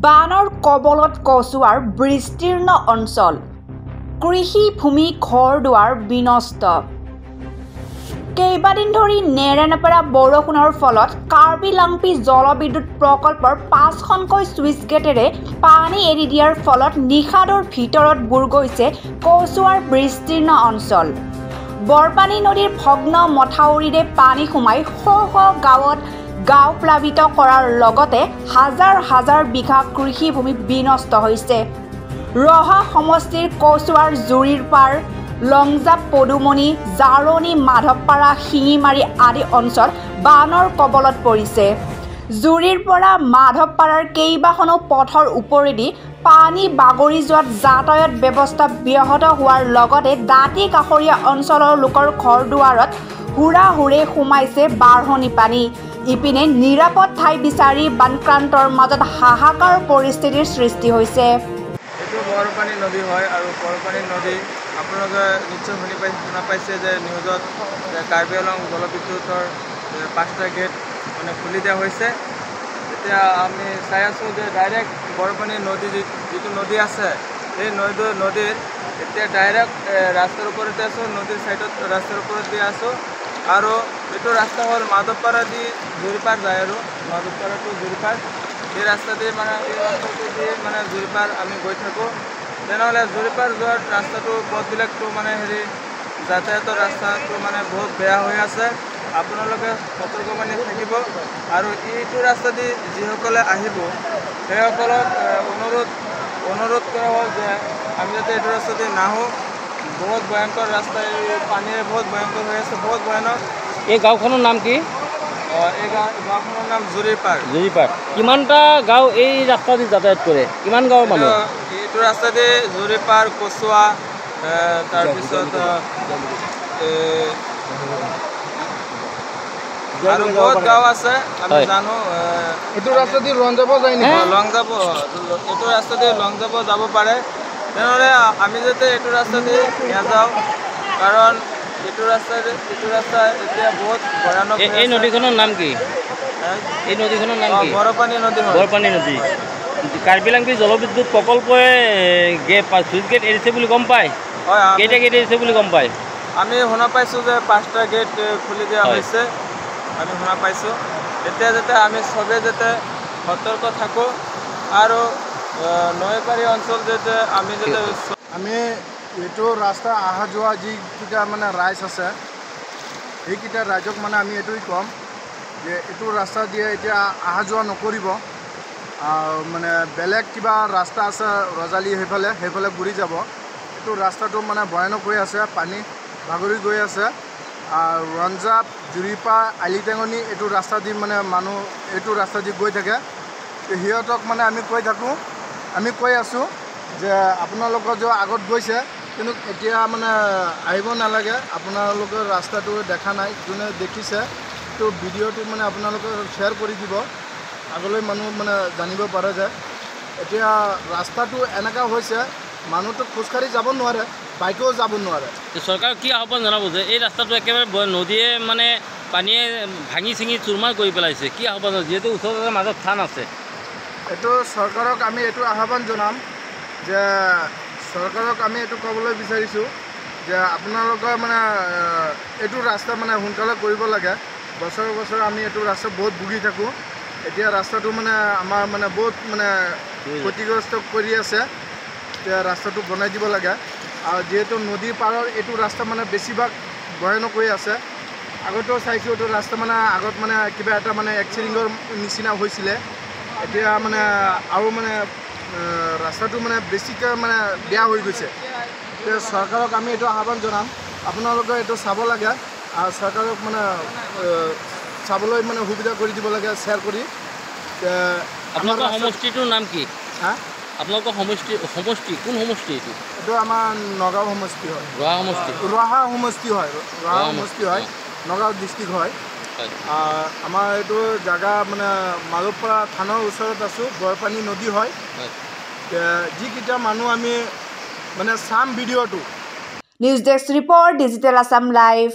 বানৰ কবলত কচুৱাৰ বিস্তীৰ্ণ অঞ্চল কৃষি ভূমি ঘৰ দুৱাৰ বিনষ্ট কেইবাদিন ধৰি নেৰানেপেৰা বৰষুণৰ ফলত কাৰ্বি লাংপি জলবিদ্যুৎ প্ৰকল্পৰ 5খনকৈ ছুইচ গেটেৰে পানী এৰি দিয়াৰ ফলত নিশাদৰ ভিতৰত বুৰ গৈছে কচুৱাৰ বিস্তীৰ্ণ অঞ্চল বৰপানী নদীৰ ভগ্ন মথাউৰিৰে পানী সোমাই শ গাঁৱত গাঁও প্লাবিত কৰাৰ লগতে হাজাৰ হাজাৰ বিঘা কৃষি ভূমি বিনষ্ট হৈছে ৰহা সমষ্টিৰ কচুৱাৰ জুৰিৰ পাৰ লংজাপ পদুমণি জাৰণী মাধৱপাৰা শিঙিমাৰী আদি অঞ্চল বানৰ কবলত পৰিছে জুৰিৰ পৰা মাধৱপাৰাৰ কেইবাখনো পথৰ ওপৰেদি পানী বাগৰি যোৱাত যাতায়াত ব্যৱস্থা ব্যাহত হোৱাৰ লগতে দাঁতি কাষৰীয়া অঞ্চলৰ লোকৰ ঘৰ দুৱাৰত হুৰে সোমাইছে বাঢ়নি পানী ইপিনে নিৰাপদ ঠাই বিচাৰি বানক্ৰান্তৰ মাজত হাহাকাৰ পৰিস্থিতিৰ সৃষ্টি হৈছে এইটো বৰপানী নদী হয় আৰু বৰপানী নদী আপোনালোকে নিশ্চয় শুনা পাইছে যে নিউজত কাৰ্বি আংলং জলবিদ্যুতৰ 5টা গেট মানে খুলি দিয়া হৈছে এতিয়া আমি চাই আছোঁ যে ডাইৰেক্ট বৰপানী নদী যিটো নদী আছে সেই নদীৰ এতিয়া ডাইৰেক্ট ৰাস্তাৰ ওপৰতে আছোঁ নদীৰ চাইডত ৰাস্তাৰ ওপৰত দি আছোঁ আৰু এইটো ৰাস্তা হ'ল মাধৱপাৰা দি জুৰিপাৰ যায় আৰু মাধৱপাৰা টু জুৰিপাৰ এই ৰাস্তা দি মানে জুৰিপাৰ আমি গৈ থাকোঁ তেনেহ'লে জুৰিপাৰ যোৱাৰ ৰাস্তাটো পথবিলাকটো মানে যাতায়াতৰ ৰাস্তাটো মানে বহুত বেয়া হৈ আছে আপোনালোকে সতৰ্কবাণী থাকিব আৰু এইটো ৰাস্তা দি যিসকলে আহিব সেইসকলক অনুৰোধ কৰা হ'ল যে আমি যাতে এইটো ৰাস্তা দি নাহোঁ বহুত ভয়ংকৰ ৰাস্তা এই পানীৰে বহুত ভয়ংকৰ হৈ আছে বহুত ভয়ানক এই গাঁওখনৰ নাম কি এই গাঁওখনৰ নাম জুৰিপাৰ কিমানটা গাঁও এই ৰাস্তা দি যাতায়াত কৰে কিমান গাঁৱৰ মানুহ এইটো ৰাস্তা দি জুৰিপাৰ কচুৱা তাৰপিছত আৰু বহুত গাঁও আছে আমি জানো এইটো ৰাস্তা দি লংজাপ যায় নি এইটো ৰাস্তা দি লংজাপ যাব পাৰে তেনেহ'লে আমি যাতে এইটো ৰাস্তা দি নাযাওঁ কাৰণ এইটো ৰাস্তা এতিয়া বহুত ভয়ানক এই নদীখনৰ নাম কি এই নদীখনৰ নাম কি বৰপানী নদী বৰপানী নদী কাৰ্বি লাংপি জলবিদ্যুৎ প্ৰকল্পই ছুইচ গেট এৰিছে বুলি গম পায় হয় কেইটা গেট এৰিছে বুলি গম পায় আমি শুনা পাইছোঁ যে 5টা গেট খুলি দিয়া হৈছে আমি শুনা পাইছোঁ এতিয়া যাতে আমি চবেই যাতে সতৰ্ক থাকোঁ আৰু নৈপাৰী অঞ্চল যাতে আমি এইটো ৰাস্তা অহা যোৱা যিকেইটা মানে ৰাইজ আছে সেইকেইটা ৰাইজক মানে আমি এইটোৱে ক'ম যে এইটো ৰাস্তা দিয়ে এতিয়া অহা যোৱা নকৰিব মানে বেলেগ কিবা ৰাস্তা আছে ৰজালি সেইফালে ঘূৰি যাব এইটো ৰাস্তাটো মানে ভয়ানক হৈ আছে পানী বাগৰি গৈ আছে ৰঞ্জাপ জুৰিপা আলিটেঙনি এইটো ৰাস্তা দি মানে মানুহ এইটো ৰাস্তা দি গৈ থাকে সিহঁতক মানে আমি কৈ আছোঁ যে আপোনালোকৰ যে আগত গৈছে কিন্তু এতিয়া মানে আহিব নালাগে আপোনালোকৰ ৰাস্তাটো দেখা নাই যোনে দেখিছে তো ভিডিঅ'টো মানে আপোনালোকে শ্বেয়াৰ কৰি দিব আগলৈ মানুহ মানে জানিব পাৰে যে এতিয়া ৰাস্তাটো এনেকুৱা হৈছে মানুহটো খোজকাঢ়ি যাব নোৱাৰে বাইকেও যাব নোৱাৰে চৰকাৰক কি আহ্বান জনাব যে এই ৰাস্তাটো একেবাৰে নদীয়ে মানে পানীয়ে ভাঙি চিঙি চুৰমাৰ কৰি পেলাইছে কি আহ্বান যিহেতু ওচৰতে মাজত স্থান আছে এইটো চৰকাৰক আমি এইটো আহ্বান জনাম যে চৰকাৰক আমি এইটো ক'বলৈ বিচাৰিছোঁ যে আপোনালোকে মানে এইটো ৰাস্তা মানে সোনকালে কৰিব লাগে বছৰ আমি এইটো ৰাস্তা বহুত ভুগি থাকোঁ এতিয়া ৰাস্তাটো মানে আমাৰ মানে বহুত মানে ক্ষতিগ্ৰস্ত কৰি আছে এতিয়া ৰাস্তাটো বনাই দিব লাগে আৰু যিহেতু নদীৰ পাৰৰ এইটো ৰাস্তা মানে বেছিভাগ ভয়ানক হৈ আছে আগতেও চাইছোঁ এইটো ৰাস্তা মানে আগত মানে কিবা এটা মানে এক্সিডেণ্টৰ নিচিনা হৈছিলে এতিয়া মানে আৰু মানে ৰাস্তাটো মানে বেছিকৈ মানে বেয়া হৈ গৈছে এতিয়া চৰকাৰক আমি এইটো আহ্বান জনাম আপোনালোকে এইটো চাব লাগে আৰু চৰকাৰক মানে চাবলৈ মানে সুবিধা কৰি দিব লাগে শ্বেয়াৰ কৰি আপোনালোকৰ সমষ্টিটোৰ নাম কি হা আপোনালোকৰ সমষ্টি কোন সমষ্টি এইটো আমাৰ নগাঁও সমষ্টি হয় ৰহা সমষ্টি হয় নগাঁও ডিষ্ট্ৰিক্ট হয় আমাৰ এইটো জেগা মানে মাধৱপাৰা থানৰ ওচৰত আছোঁ বৰপানী নদী হয় যিকেইটা মানুহ আমি মানে চাম ভিডিঅ'টো news desk report digital Assam live